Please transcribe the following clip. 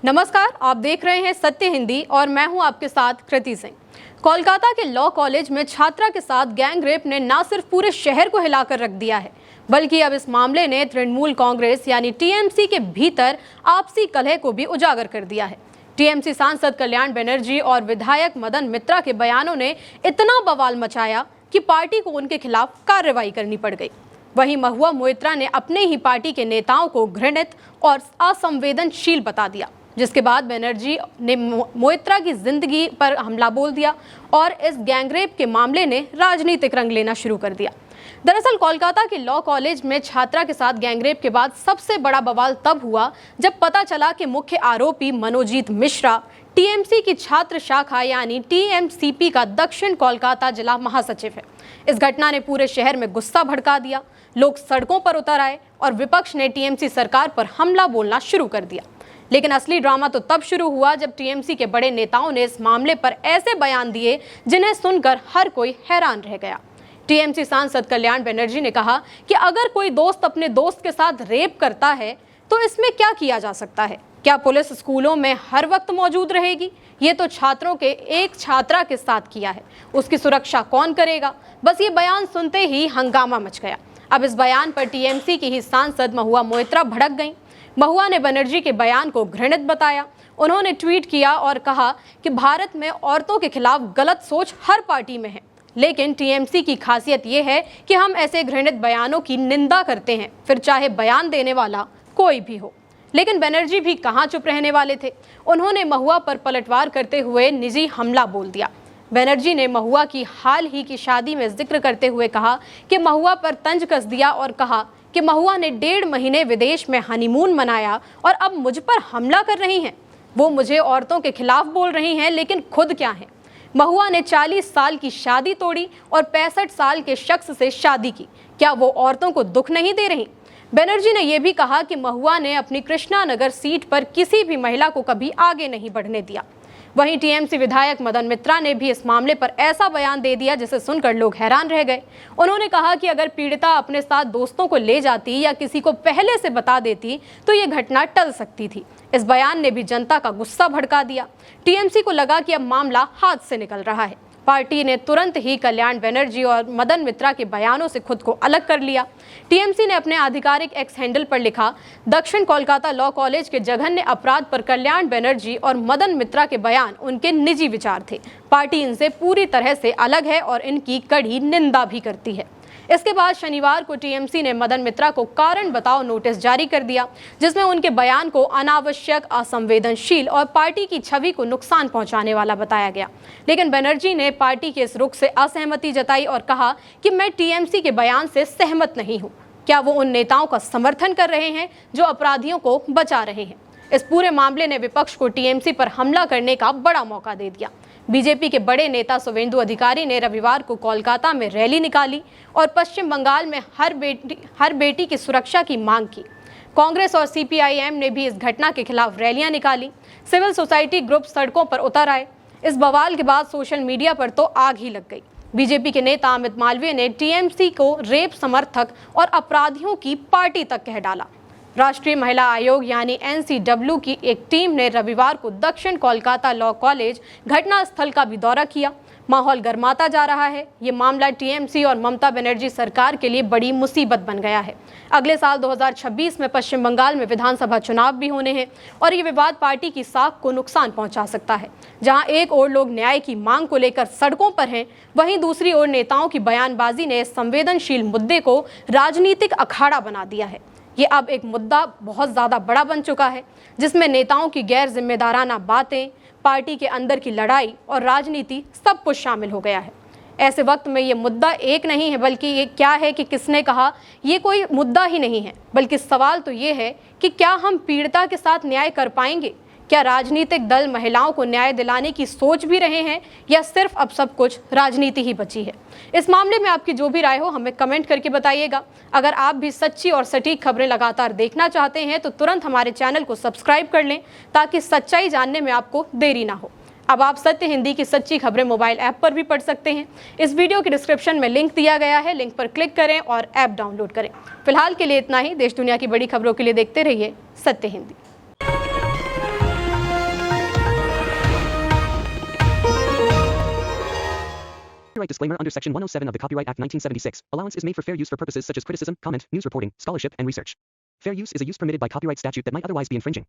नमस्कार, आप देख रहे हैं सत्य हिंदी और मैं हूं आपके साथ कृति सिंह। कोलकाता के लॉ कॉलेज में छात्रा के साथ गैंग रेप ने न सिर्फ पूरे शहर को हिलाकर रख दिया है, बल्कि अब इस मामले ने तृणमूल कांग्रेस यानी टीएमसी के भीतर आपसी कलह को भी उजागर कर दिया है। टीएमसी सांसद कल्याण बनर्जी और विधायक मदन मित्रा के बयानों ने इतना बवाल मचाया कि पार्टी को उनके खिलाफ कार्रवाई करनी पड़ गई। वहीं महुआ मोइत्रा ने अपने ही पार्टी के नेताओं को घृणित और असंवेदनशील बता दिया, जिसके बाद बनर्जी ने मोइत्रा की जिंदगी पर हमला बोल दिया और इस गैंगरेप के मामले ने राजनीतिक रंग लेना शुरू कर दिया। दरअसल कोलकाता के लॉ कॉलेज में छात्रा के साथ गैंगरेप के बाद सबसे बड़ा बवाल तब हुआ जब पता चला कि मुख्य आरोपी मनोजीत मिश्रा टीएमसी की छात्र शाखा यानी टीएमसीपी का दक्षिण कोलकाता जिला महासचिव है। इस घटना ने पूरे शहर में गुस्सा भड़का दिया। लोग सड़कों पर उतर आए और विपक्ष ने टीएमसी सरकार पर हमला बोलना शुरू कर दिया। लेकिन असली ड्रामा तो तब शुरू हुआ जब टीएमसी के बड़े नेताओं ने इस मामले पर ऐसे बयान दिए जिन्हें सुनकर हर कोई हैरान रह गया। टीएमसी सांसद कल्याण बनर्जी ने कहा कि अगर कोई दोस्त अपने दोस्त के साथ रेप करता है तो इसमें क्या किया जा सकता है? क्या पुलिस स्कूलों में हर वक्त मौजूद रहेगी? ये तो छात्रों के एक छात्रा के साथ किया है, उसकी सुरक्षा कौन करेगा? बस ये बयान सुनते ही हंगामा मच गया। अब इस बयान पर टीएमसी की ही सांसद महुआ मोइत्रा भड़क गईं। महुआ ने बनर्जी के बयान को घृणित बताया। उन्होंने ट्वीट किया और कहा कि भारत में औरतों के खिलाफ गलत सोच हर पार्टी में है, लेकिन टीएमसी की खासियत ये है कि हम ऐसे घृणित बयानों की निंदा करते हैं, फिर चाहे बयान देने वाला कोई भी हो। लेकिन बनर्जी भी कहाँ चुप रहने वाले थे। उन्होंने महुआ पर पलटवार करते हुए निजी हमला बोल दिया। बनर्जी ने महुआ की हाल ही की शादी में जिक्र करते हुए कहा कि महुआ पर तंज कस दिया और कहा कि महुआ ने 1.5 महीने विदेश में हनीमून मनाया और अब मुझ पर हमला कर रही हैं। वो मुझे औरतों के खिलाफ बोल रही हैं, लेकिन खुद क्या हैं? महुआ ने 40 साल की शादी तोड़ी और 65 साल के शख्स से शादी की। क्या वो औरतों को दुख नहीं दे रही? बनर्जी ने यह भी कहा कि महुआ ने अपनी कृष्णानगर सीट पर किसी भी महिला को कभी आगे नहीं बढ़ने दिया। वहीं टीएमसी विधायक मदन मित्रा ने भी इस मामले पर ऐसा बयान दे दिया जिसे सुनकर लोग हैरान रह गए। उन्होंने कहा कि अगर पीड़िता अपने साथ दोस्तों को ले जाती या किसी को पहले से बता देती तो ये घटना टल सकती थी। इस बयान ने भी जनता का गुस्सा भड़का दिया। टीएमसी को लगा कि अब मामला हाथ से निकल रहा है। पार्टी ने तुरंत ही कल्याण बनर्जी और मदन मित्रा के बयानों से खुद को अलग कर लिया। टीएमसी ने अपने आधिकारिक एक्स हैंडल पर लिखा, दक्षिण कोलकाता लॉ कॉलेज के जघन्य अपराध पर कल्याण बनर्जी और मदन मित्रा के बयान उनके निजी विचार थे। पार्टी इनसे पूरी तरह से अलग है और इनकी कड़ी निंदा भी करती है। इसके बाद शनिवार को टीएमसी ने मदन मित्रा को कारण बताओ नोटिस जारी कर दिया, जिसमें उनके बयान को अनावश्यक, असंवेदनशील और पार्टी की छवि को नुकसान पहुंचाने वाला बताया गया। लेकिन बनर्जी ने पार्टी के इस रुख से असहमति जताई और कहा कि मैं टीएमसी के बयान से सहमत नहीं हूं। क्या वो उन नेताओं का समर्थन कर रहे हैं जो अपराधियों को बचा रहे हैं? इस पूरे मामले ने विपक्ष को टीएमसी पर हमला करने का बड़ा मौका दे दिया। बीजेपी के बड़े नेता शुवेंदु अधिकारी ने रविवार को कोलकाता में रैली निकाली और पश्चिम बंगाल में हर बेटी की सुरक्षा की मांग की। कांग्रेस और सीपीआईएम ने भी इस घटना के खिलाफ रैलियां निकाली। सिविल सोसाइटी ग्रुप सड़कों पर उतर आए। इस बवाल के बाद सोशल मीडिया पर तो आग ही लग गई। बीजेपी के नेता अमित मालवीय ने टीएमसी को रेप समर्थक और अपराधियों की पार्टी तक कह डाला। राष्ट्रीय महिला आयोग यानी एनसीडब्ल्यू की एक टीम ने रविवार को दक्षिण कोलकाता लॉ कॉलेज घटनास्थल का भी दौरा किया। माहौल गर्माता जा रहा है। ये मामला टीएमसी और ममता बनर्जी सरकार के लिए बड़ी मुसीबत बन गया है। अगले साल 2026 में पश्चिम बंगाल में विधानसभा चुनाव भी होने हैं और ये विवाद पार्टी की साख को नुकसान पहुंचा सकता है। जहां एक ओर लोग न्याय की मांग को लेकर सड़कों पर हैं, वहीं दूसरी ओर नेताओं की बयानबाजी ने इस संवेदनशील मुद्दे को राजनीतिक अखाड़ा बना दिया है। ये अब एक मुद्दा बहुत ज़्यादा बड़ा बन चुका है, जिसमें नेताओं की गैर जिम्मेदाराना बातें, पार्टी के अंदर की लड़ाई और राजनीति सब कुछ शामिल हो गया है। ऐसे वक्त में ये मुद्दा एक नहीं है, बल्कि ये क्या है कि किसने कहा, ये कोई मुद्दा ही नहीं है, बल्कि सवाल तो ये है कि क्या हम पीड़िता के साथ न्याय कर पाएंगे? क्या राजनीतिक दल महिलाओं को न्याय दिलाने की सोच भी रहे हैं या सिर्फ अब सब कुछ राजनीति ही बची है? इस मामले में आपकी जो भी राय हो हमें कमेंट करके बताइएगा। अगर आप भी सच्ची और सटीक खबरें लगातार देखना चाहते हैं तो तुरंत हमारे चैनल को सब्सक्राइब कर लें ताकि सच्चाई जानने में आपको देरी ना हो। अब आप सत्य हिंदी की सच्ची खबरें मोबाइल ऐप पर भी पढ़ सकते हैं। इस वीडियो के डिस्क्रिप्शन में लिंक दिया गया है, लिंक पर क्लिक करें और ऐप डाउनलोड करें। फिलहाल के लिए इतना ही। देश दुनिया की बड़ी खबरों के लिए देखते रहिए सत्य Hindi. Copyright disclaimer under Section 107 of the Copyright Act 1976. Allowance is made for fair use for purposes such as criticism, comment, news reporting, scholarship, and research. Fair use is a use permitted by copyright statute that might otherwise be infringing.